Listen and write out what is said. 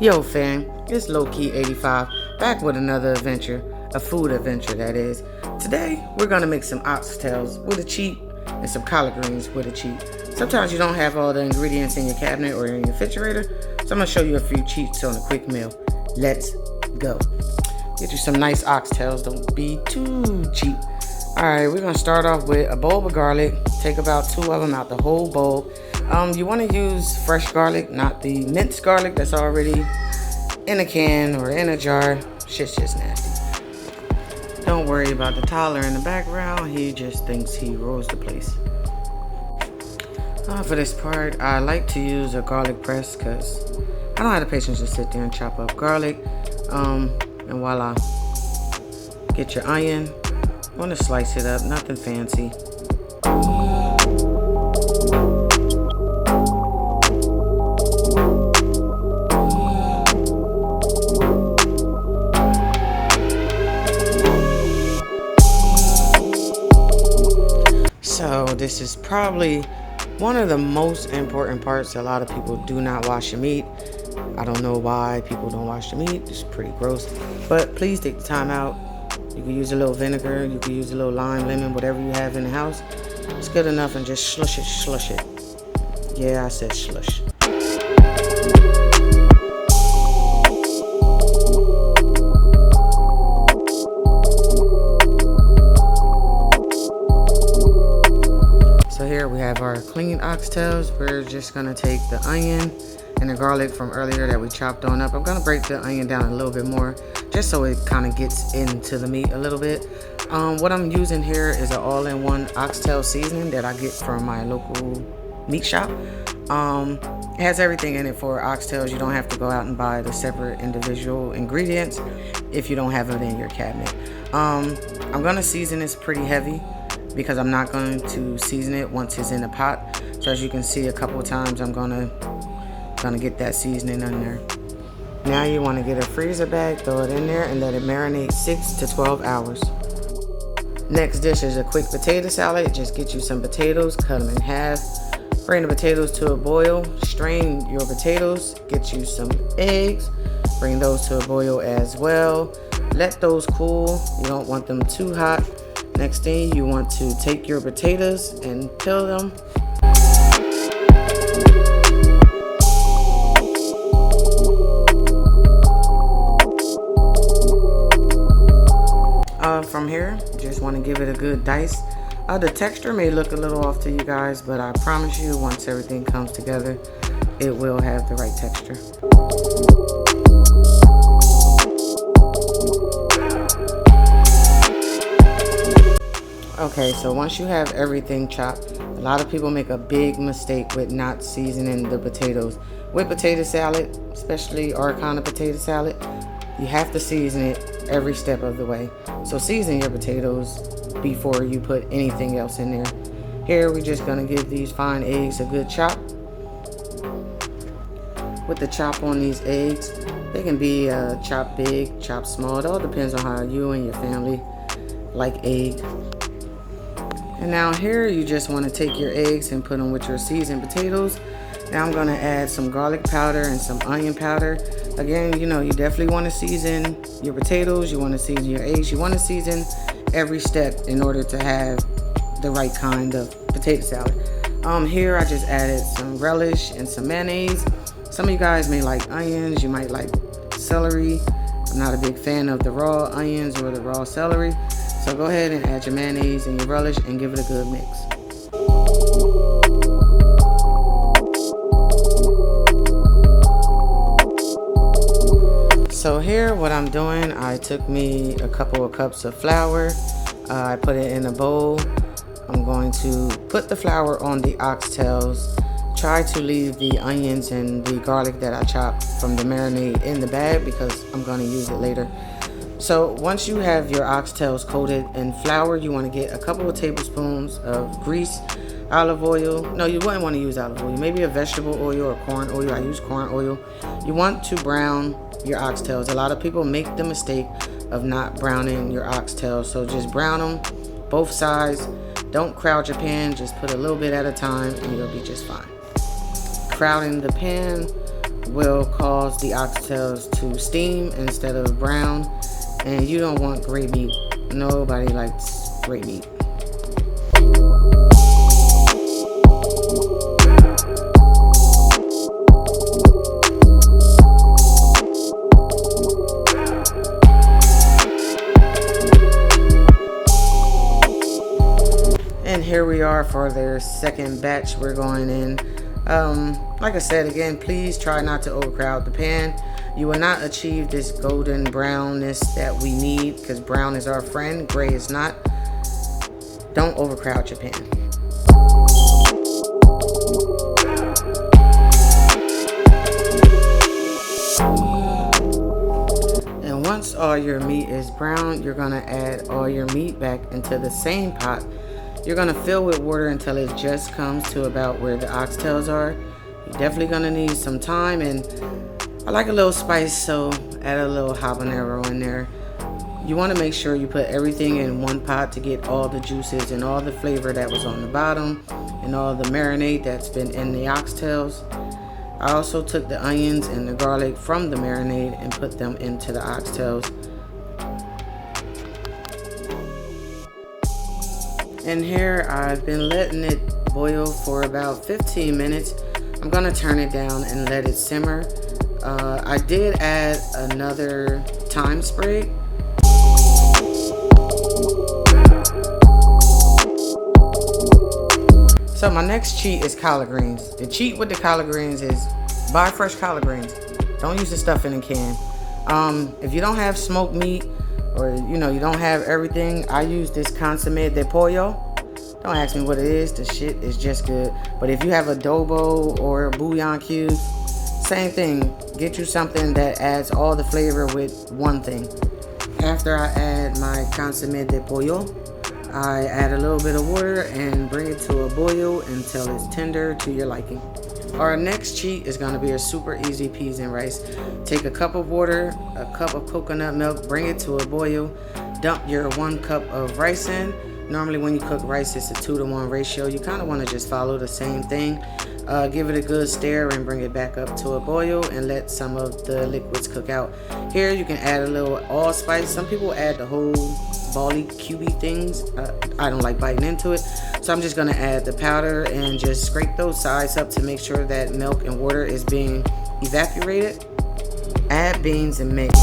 Yo fam, it's Low-Key 85, back with another adventure, a food adventure that is. Today, we're gonna make some oxtails with a cheat and some collard greens with a cheat. Sometimes you don't have all the ingredients in your cabinet or in your refrigerator, so I'm gonna show you a few cheats on a quick meal. Let's go. Get you some nice oxtails, don't be too cheap. Alright, we're gonna start off with a bowl of garlic. Take about 2 of them out the whole bowl. You want to use fresh garlic, not the minced garlic that's already in a can or in a jar. Shit's just nasty. Don't worry about the toddler in the background. He just thinks he rules the place. For this part, I like to use a garlic press because I don't have the patience to sit there and chop up garlic. And voila. Get your onion. Want to slice it up, nothing fancy. So this is probably one of the most important parts. A lot of people do not wash your meat. I don't know why people don't wash the meat. It's pretty gross. But please take the time out. You can use a little vinegar. You can use a little lime, lemon, whatever you have in the house. It's good enough and just slush it. Yeah, I said slush. So here we have our clean oxtails. We're just gonna take the onion and the garlic from earlier that we chopped on up. I'm gonna break the onion down a little bit more just so it kind of gets into the meat a little bit. What I'm using here is an all-in-one oxtail seasoning that I get from my local meat shop. It has everything in it for oxtails. You don't have to go out and buy the separate individual ingredients if you don't have it in your cabinet. I'm gonna season this pretty heavy because I'm not going to season it once it's in the pot. So as you can see, a couple of times I'm gonna get that seasoning in there. Now you want to get a freezer bag, throw it in there and let it marinate 6 to 12 hours. Next dish is a quick potato salad. Just get you some potatoes, cut them in half, bring the potatoes to a boil, strain your potatoes, get you some eggs, bring those to a boil as well. Let those cool. You don't want them too hot. Next thing, you want to take your potatoes and peel them. From here, just want to give it a good dice. The texture may look a little off to you guys, but I promise you once everything comes together, it will have the right texture. Okay, so once you have everything chopped, a lot of people make a big mistake with not seasoning the potatoes. With potato salad, especially our kind of potato salad, you have to season it every step of the way. So season your potatoes before you put anything else in there. Here we're just gonna give these fine eggs a good chop. With the chop on these eggs, they can be chopped big, chopped small. It all depends on how you and your family like egg. And now here you just want to take your eggs and put them with your seasoned potatoes. Now I'm going to add some garlic powder and some onion powder. Again, you know, you definitely want to season your potatoes. You want to season your eggs. You want to season every step in order to have the right kind of potato salad. Here I just added some relish and some mayonnaise. Some of you guys may like onions. You might like celery. I'm not a big fan of the raw onions or the raw celery. So go ahead and add your mayonnaise and your relish and give it a good mix. So here what I'm doing, I took me a couple of cups of flour. I put it in a bowl. I'm going to put the flour on the oxtails. Try to leave the onions and the garlic that I chopped from the marinade in the bag because I'm going to use it later. So once you have your oxtails coated in flour, you want to get a couple of tablespoons of grease, olive oil. No, you wouldn't want to use olive oil. Maybe a vegetable oil or corn oil. I use corn oil. You want to brown your oxtails. A lot of people make the mistake of not browning your oxtails. So just brown them both sides. Don't crowd your pan. Just put a little bit at a time and you'll be just fine. Crowding the pan will cause the oxtails to steam instead of brown, and you don't want gray meat. Nobody likes gray meat. And here we are for their second batch. We're going in. Like I said again, please try not to overcrowd the pan. You will not achieve this golden brownness that we need, because brown is our friend, gray is not. Don't overcrowd your pan. And once all your meat is brown, you're gonna add all your meat back into the same pot. You're gonna fill with water until it just comes to about where the oxtails are. You're definitely gonna need some time, and I like a little spice, so add a little habanero in there. You wanna make sure you put everything in one pot to get all the juices and all the flavor that was on the bottom and all the marinade that's been in the oxtails. I also took the onions and the garlic from the marinade and put them into the oxtails. And here I've been letting it boil for about 15 minutes. I'm gonna turn it down and let it simmer. I did add another thyme sprig. So my next cheat is collard greens. The cheat with the collard greens is buy fresh collard greens. Don't use the stuff in a can. If you don't have smoked meat, or you don't have everything, I use this consomme de pollo. Don't ask me what it is, the shit is just good. But if you have adobo or bouillon cubes, same thing. Get you something that adds all the flavor with one thing. After I add my consomme de pollo, I add a little bit of water and bring it to a boil until it's tender to your liking. Our next cheat is gonna be a super easy peas and rice. Take a cup of water, a cup of coconut milk, bring it to a boil, dump your 1 cup of rice in. Normally when you cook rice, it's a 2-to-1 ratio. You kind of want to just follow the same thing. Give it a good stir and bring it back up to a boil and let some of the liquids cook out. Here you can add a little allspice. Some people add the whole bally cubey things. I don't like biting into it, so I'm just gonna add the powder and just scrape those sides up to make sure that milk and water is being evaporated. Add beans and mix.